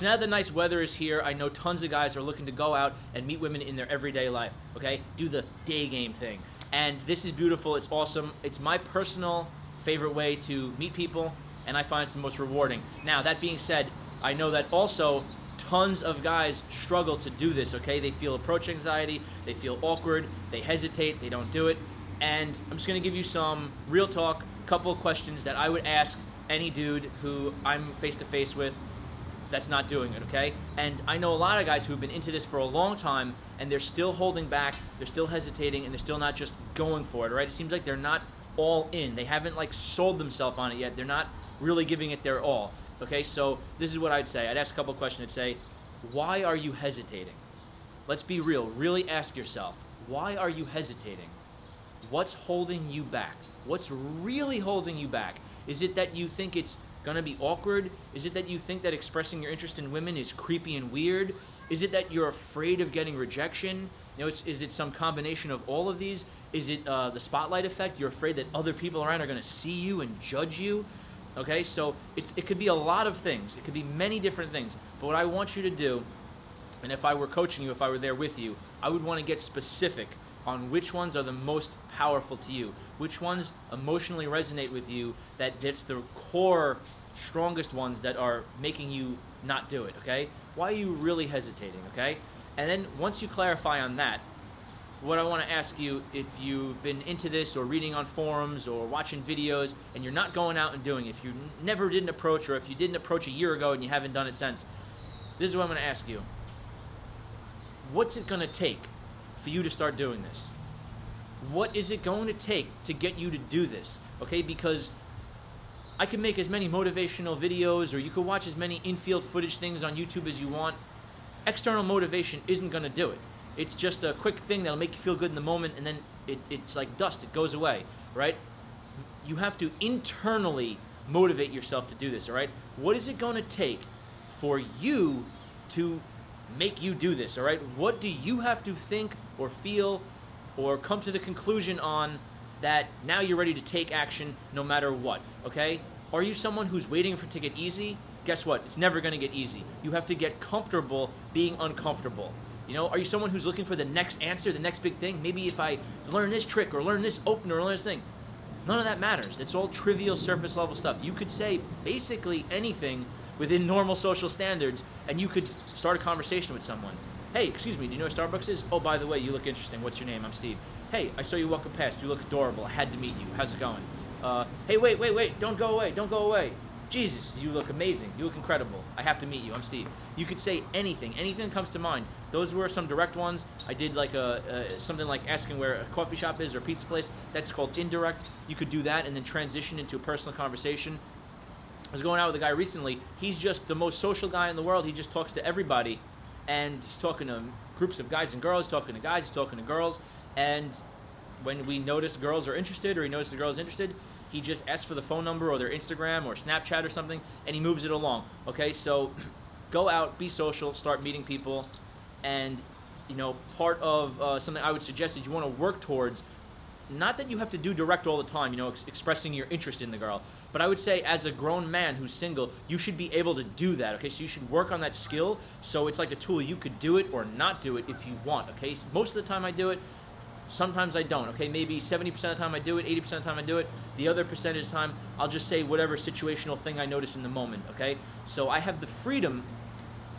So now the nice weather is here, I know tons of guys are looking to go out and meet women in their everyday life, okay? Do the day game thing. And this is beautiful, it's awesome. It's my personal favorite way to meet people, and I find it's the most rewarding. Now, that being said, I know that also tons of guys struggle to do this, okay? They feel approach anxiety, they feel awkward, they hesitate, they don't do it. And I'm just gonna give you some real talk, couple of questions that I would ask any dude who I'm face-to-face with that's not doing it, okay? And I know a lot of guys who've been into this for a long time, and they're still holding back, they're still hesitating, and they're still not just going for it, right? It seems like they're not all in. They haven't like sold themselves on it yet. They're not really giving it their all, okay? So this is what I'd say. I'd ask a couple of questions. I'd say, why are you hesitating? Let's be real. Really ask yourself, why are you hesitating? What's holding you back? What's really holding you back? Is it that you think it's gonna be awkward? Is it that you think that expressing your interest in women is creepy and weird? Is it that you're afraid of getting rejection? You know, is it some combination of all of these? Is it the spotlight effect? You're afraid that other people around are gonna see you and judge you? Okay, so it could be a lot of things. It could be many different things. But what I want you to do, and if I were coaching you, if I were there with you, I would want to get specific on which ones are the most powerful to you, which ones emotionally resonate with you, that it's the core, strongest ones that are making you not do it, okay? Why are you really hesitating, okay? And then once you clarify on that, what I want to ask you, if you've been into this or reading on forums or watching videos and you're not going out and doing it, if you never did an approach, or if you didn't approach a year ago and you haven't done it since, this is what I'm going to ask you. What's it going to take for you to start doing this? What is it going to take to get you to do this? Okay, because I can make as many motivational videos, or you could watch as many infield footage things on YouTube as you want. External motivation isn't going to do it. It's just a quick thing that'll make you feel good in the moment, and then it's like dust, it goes away, right? You have to internally motivate yourself to do this, all right? What is it going to take for you to make you do this, all right? What do you have to think or feel or come to the conclusion on that now you're ready to take action no matter what, okay? Are you someone who's waiting for it to get easy? Guess what? It's never going to get easy. You have to get comfortable being uncomfortable. You know, are you someone who's looking for the next answer, the next big thing? Maybe if I learn this trick or learn this opener or learn this thing. None of that matters. It's all trivial surface level stuff. You could say basically anything within normal social standards, and you could start a conversation with someone. Hey, excuse me, do you know where Starbucks is? Oh, by the way, you look interesting. What's your name? I'm Steve. Hey, I saw you walking past. You look adorable. I had to meet you. How's it going? Hey, wait. Don't go away. Jesus, you look amazing. You look incredible. I have to meet you. I'm Steve. You could say anything that comes to mind. Those were some direct ones. I did like something like asking where a coffee shop is or a pizza place. That's called indirect. You could do that and then transition into a personal conversation. I was going out with a guy recently. He's just the most social guy in the world. He just talks to everybody, and he's talking to groups of guys and girls, talking to guys, he's talking to girls, and when we notice girls are interested, or he notices the girl is interested, he just asks for the phone number or their Instagram or Snapchat or something, and he moves it along. Okay, so go out, be social, start meeting people, and you know, part of something I would suggest is you want to work towards, not that you have to do direct all the time, you know, expressing your interest in the girl, but I would say as a grown man who's single, you should be able to do that, okay? So you should work on that skill, so it's like a tool. You could do it or not do it if you want, okay? So most of the time I do it, sometimes I don't, okay? Maybe 70% of the time I do it, 80% of the time I do it. The other percentage of the time, I'll just say whatever situational thing I notice in the moment, okay? So I have the freedom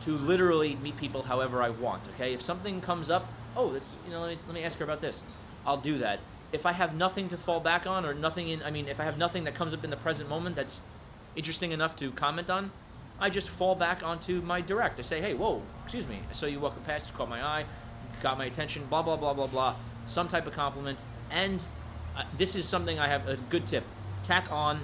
to literally meet people however I want, okay? If something comes up, oh, that's, you know, let me ask her about this. I'll do that. If I have nothing to fall back on, or if I have nothing that comes up in the present moment that's interesting enough to comment on, I just fall back onto my direct. I say, hey, whoa, excuse me, I saw you walking past, you caught my eye, got my attention, blah, blah, blah, blah, blah, some type of compliment, and this is something I have a good tip. Tack on,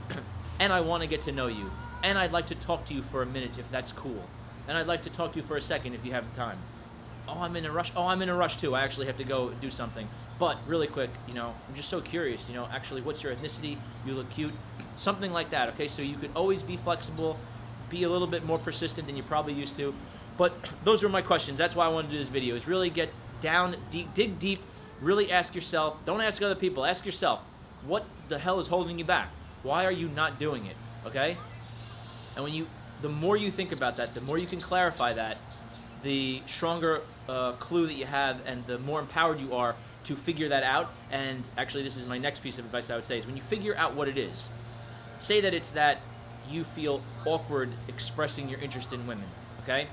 and I want to get to know you, and I'd like to talk to you for a minute if that's cool, and I'd like to talk to you for a second if you have the time. Oh, I'm in a rush. Oh, I'm in a rush too. I actually have to go do something. But really quick, you know, I'm just so curious, you know, actually, what's your ethnicity? You look cute. Something like that, okay? So you could always be flexible, be a little bit more persistent than you probably used to. But those were my questions. That's why I wanted to do this video, is really get down deep, dig deep, really ask yourself. Don't ask other people. Ask yourself, what the hell is holding you back? Why are you not doing it, okay? And when you the more you think about that, the more you can clarify that, the stronger clue that you have, and the more empowered you are to figure that out. And actually, this is my next piece of advice I would say, is when you figure out what it is, say that it's that you feel awkward expressing your interest in women, okay?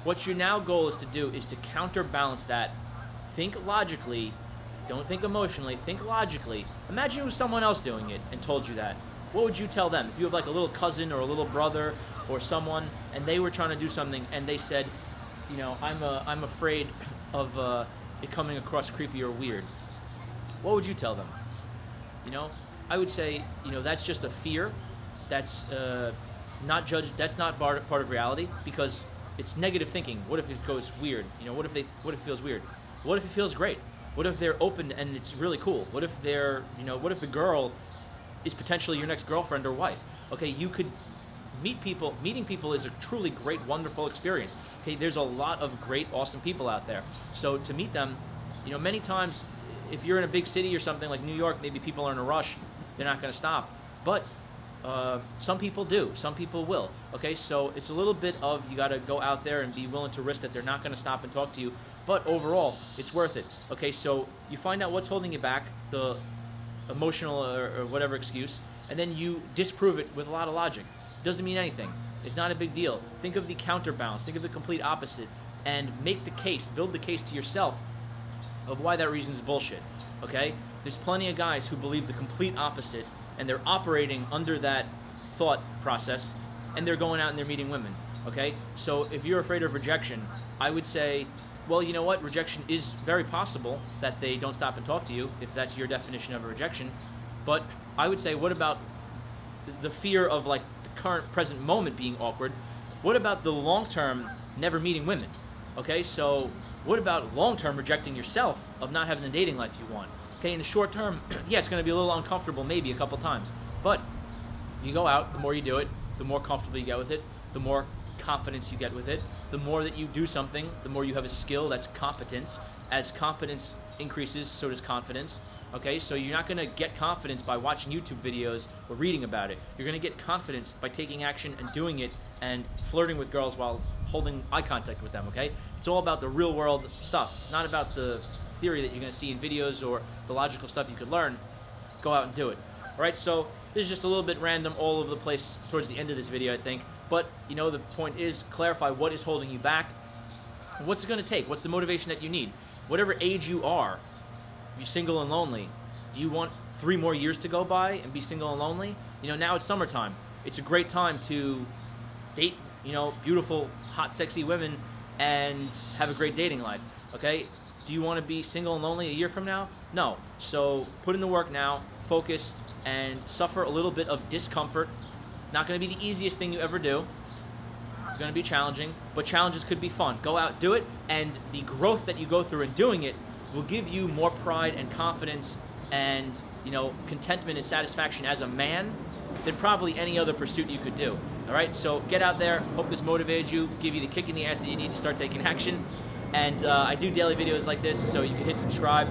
What your now goal is to do is to counterbalance that. Think logically, don't think emotionally, think logically. Imagine it was someone else doing it and told you that. What would you tell them? If you have like a little cousin or a little brother or someone, and they were trying to do something and they said, you know, I'm afraid of it coming across creepy or weird, what would you tell them? You know, I would say, you know, that's just a fear. That's not judged. That's not part of reality, because it's negative thinking. What if it goes weird? You know, what if it feels weird? What if it feels great? What if they're open and it's really cool? What if they're, you know, what if the girl is potentially your next girlfriend or wife? Okay, you could meet people. Meeting people is a truly great, wonderful experience. Okay, there's a lot of great, awesome people out there. So to meet them, you know, many times, if you're in a big city or something like New York, maybe people are in a rush. They're not going to stop. But some people do. Some people will. Okay, so it's a little bit of, you got to go out there and be willing to risk that they're not going to stop and talk to you. But overall, it's worth it. Okay, so you find out what's holding you back, the emotional or whatever excuse, and then you disprove it with a lot of logic. Doesn't mean anything. It's not a big deal. Think of the counterbalance. Think of the complete opposite, and make the case, build the case to yourself of why that reason is bullshit. Okay? There's plenty of guys who believe the complete opposite, and they're operating under that thought process, and they're going out and they're meeting women. Okay? So if you're afraid of rejection, I would say, well, you know what? Rejection is very possible that they don't stop and talk to you, if that's your definition of a rejection. But I would say, what about the fear of like the current present moment being awkward? What about the long term never meeting women? Okay, so what about long term rejecting yourself of not having the dating life you want? Okay, in the short term, yeah, it's going to be a little uncomfortable maybe a couple times. But you go out, the more you do it, the more comfortable you get with it, the more confidence you get with it. The more that you do something, the more you have a skill. That's competence. As competence increases, so does confidence. Okay, so you're not going to get confidence by watching YouTube videos or reading about it. You're going to get confidence by taking action and doing it, and flirting with girls while holding eye contact with them. Okay, it's all about the real world stuff, not about the theory that you're going to see in videos or the logical stuff you could learn. Go out and do it. All right, so this is just a little bit random, all over the place towards the end of this video, I think. But, you know, the point is, clarify what is holding you back. What's it going to take? What's the motivation that you need? Whatever age you are, you're single and lonely. Do you want 3 more years to go by and be single and lonely? You know, now it's summertime. It's a great time to date, you know, beautiful, hot, sexy women and have a great dating life. Okay? Do you want to be single and lonely a year from now? No. So put in the work now, focus, and suffer a little bit of discomfort. Not going to be the easiest thing you ever do. It's going to be challenging, but challenges could be fun. Go out, do it, and the growth that you go through in doing it will give you more pride and confidence and, you know, contentment and satisfaction as a man than probably any other pursuit you could do. All right, so get out there. Hope this motivated you, give you the kick in the ass that you need to start taking action. And I do daily videos like this, so you can hit subscribe.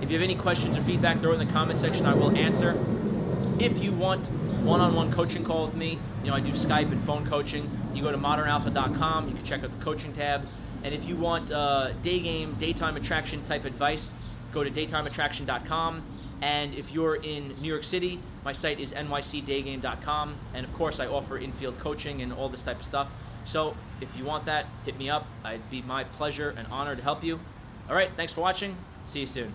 If you have any questions or feedback, throw it in the comment section. I will answer. If you want one-on-one coaching call with me, you know, I do Skype and phone coaching. You go to modernalpha.com. You can check out the coaching tab. And if you want daytime attraction type advice, go to daytimeattraction.com. And if you're in New York City, my site is nycdaygame.com. And of course, I offer infield coaching and all this type of stuff. So if you want that, hit me up. It'd be my pleasure and honor to help you. All right, thanks for watching. See you soon.